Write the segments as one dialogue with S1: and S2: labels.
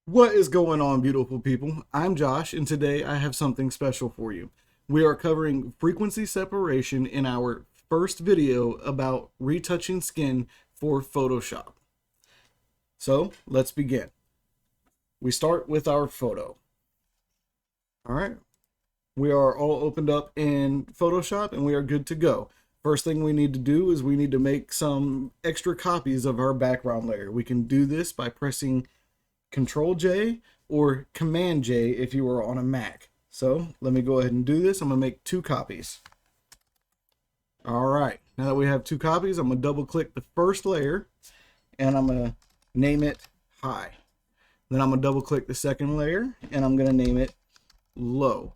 S1: What is going on, beautiful people? I'm Josh, and today I have something special for you. We are covering frequency separation in our first video about retouching skin for Photoshop. So let's begin. We start with our photo. All right, we are all opened up in Photoshop and we are good to go. First thing we need to do is we need to make some extra copies of our background layer. We can do this by pressing Control J or Command J if you are on a Mac. So let me go ahead and do this. I'm going to make 2 copies. All right, now that we have 2 copies, I'm going to double click the first layer and I'm going to name it high. Then I'm going to double click the second layer and I'm going to name it low.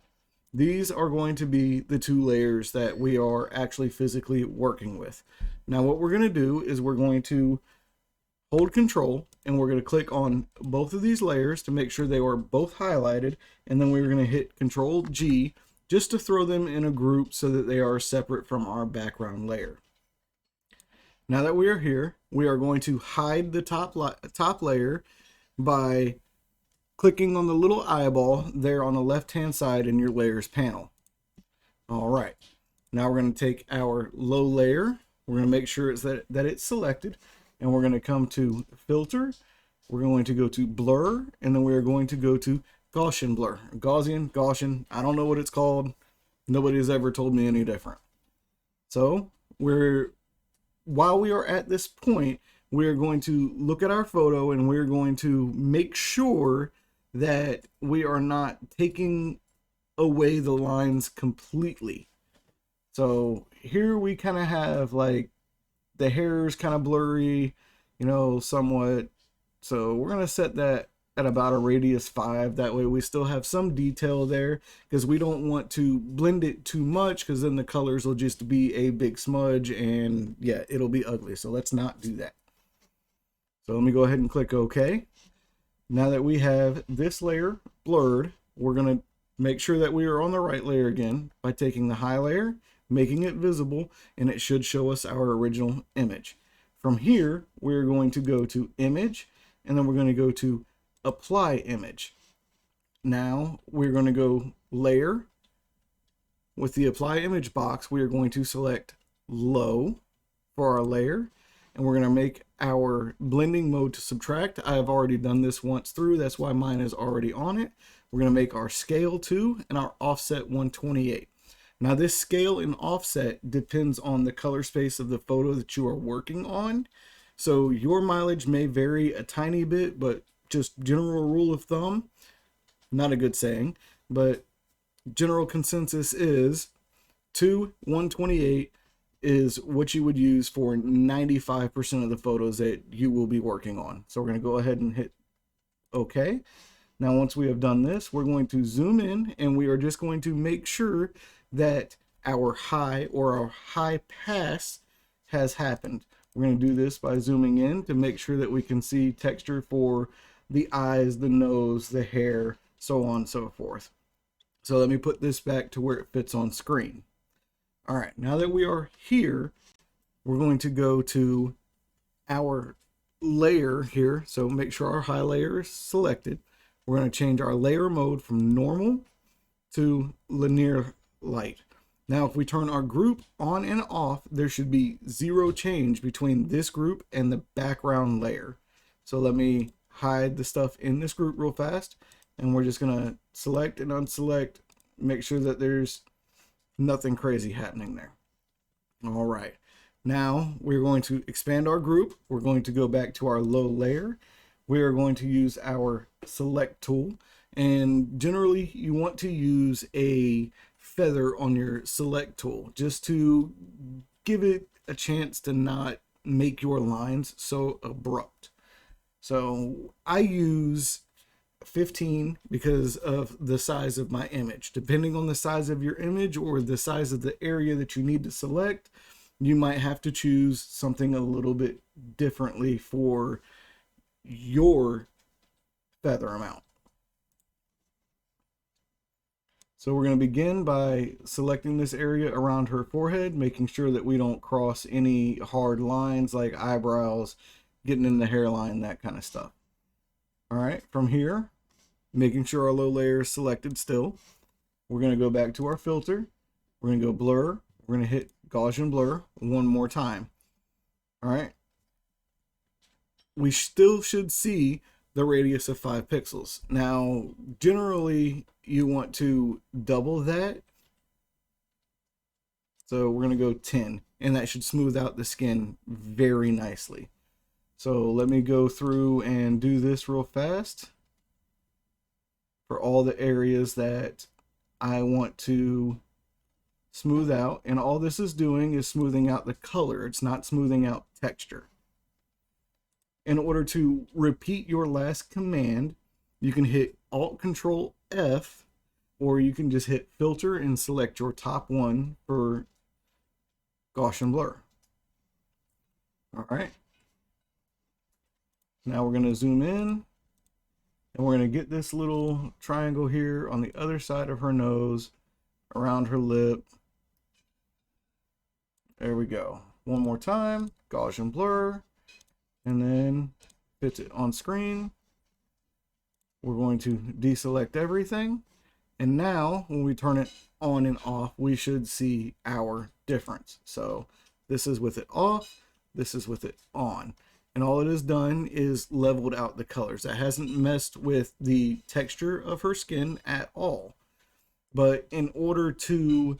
S1: These are going to be the 2 layers that we are actually physically working with. Now what we're going to do is we're going to hold Control and we're going to click on both of these layers to make sure they are both highlighted, and then we're going to hit Control G just to throw them in a group so that they are separate from our background layer. Now that we are here, we are going to hide the top layer by clicking on the little eyeball there on the left hand side in your layers panel. All right, now we're going to take our low layer, we're going to make sure that it's selected, and we're going to come to filter, we're going to go to blur, and then we're going to go to Gaussian blur. Gaussian, I don't know what it's called. Nobody has ever told me any different. So while we are at this point, we're going to look at our photo and we're going to make sure that we are not taking away the lines completely. So here we kind of have like the hair is kind of blurry, somewhat. So we're going to set that at about a radius 5. That way we still have some detail there because we don't want to blend it too much because then the colors will just be a big smudge and yeah, it'll be ugly. So let's not do that. So let me go ahead and click OK. Now that we have this layer blurred, we're going to make sure that we are on the right layer again by taking the high layer, making it visible, and it should show us our original image. From here, we're going to go to image, and then we're going to go to apply image. Now we're going to go layer. With the apply image box, we are going to select low for our layer, and we're going to make our blending mode to subtract. I have already done this once through, that's why mine is already on it. We're going to make our scale 2 and our offset 128. Now this scale and offset depends on the color space of the photo that you are working on. So your mileage may vary a tiny bit, but just general rule of thumb, not a good saying, but general consensus is 128 is what you would use for 95% of the photos that you will be working on. So we're going to go ahead and hit OK. Now once we have done this, we're going to zoom in and we are just going to make sure that our high or our high pass has happened. We're going to do this by zooming in to make sure that we can see texture for the eyes, the nose, the hair, so on and so forth. So let me put this back to where it fits on screen. All right, now that we are here, we're going to go to our layer here. So make sure our high layer is selected. We're going to change our layer mode from normal to linear light. Now, if we turn our group on and off, there should be 0 change between this group and the background layer. So let me hide the stuff in this group real fast. And we're just going to select and unselect, make sure that there's nothing crazy happening there. All right. Now we're going to expand our group. We're going to go back to our low layer. We are going to use our select tool. And generally you want to use a feather on your select tool just to give it a chance to not make your lines so abrupt. So I use 15 because of the size of my image. Depending on the size of your image or the size of the area that you need to select, you might have to choose something a little bit differently for your feather amount. So we're going to begin by selecting this area around her forehead, making sure that we don't cross any hard lines like eyebrows, getting in the hairline, that kind of stuff. All right, from here, making sure our low layer is selected still, we're going to go back to our filter. We're going to go blur. We're going to hit Gaussian blur one more time. All right. We still should see the radius of 5 pixels. Now, generally, you want to double that. So we're going to go 10, and that should smooth out the skin very nicely. So let me go through and do this real fast for all the areas that I want to smooth out. And all this is doing is smoothing out the color. It's not smoothing out texture. In order to repeat your last command, you can hit Alt-Control-F, or you can just hit Filter and select your top one for Gaussian blur. All right. Now we're going to zoom in, and we're going to get this little triangle here on the other side of her nose, around her lip. There we go. One more time, Gaussian blur, and then fits it on screen. We're going to deselect everything. And now when we turn it on and off, we should see our difference. So this is with it off, this is with it on. And all it has done is leveled out the colors. That hasn't messed with the texture of her skin at all. But in order to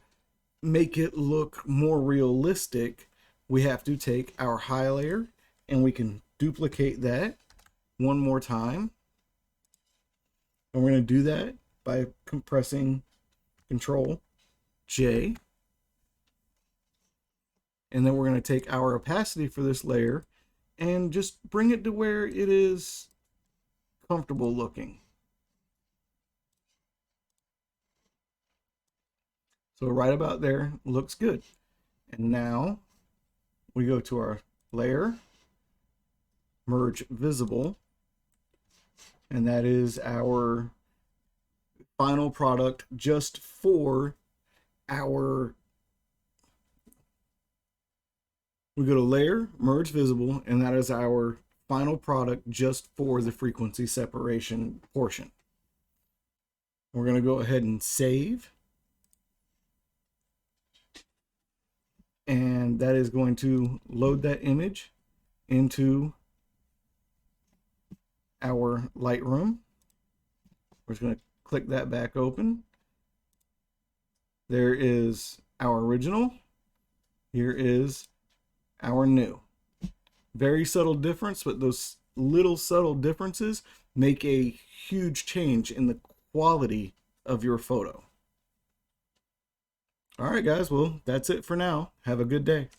S1: make it look more realistic, we have to take our high layer and we can duplicate that one more time. And we're going to do that by compressing Control J. And then we're going to take our opacity for this layer and just bring it to where it is comfortable looking. So right about there looks good. And now we go to our layer, merge visible, and that is our final product just for our, we go to layer, merge visible, and that is our final product just for the frequency separation portion. We're going to go ahead and save. And that is going to load that image into our Lightroom. We're just going to click that back open. There is our original. Here is our new. Very subtle difference, but those little subtle differences make a huge change in the quality of your photo. All right, guys, well, that's it for now. Have a good day.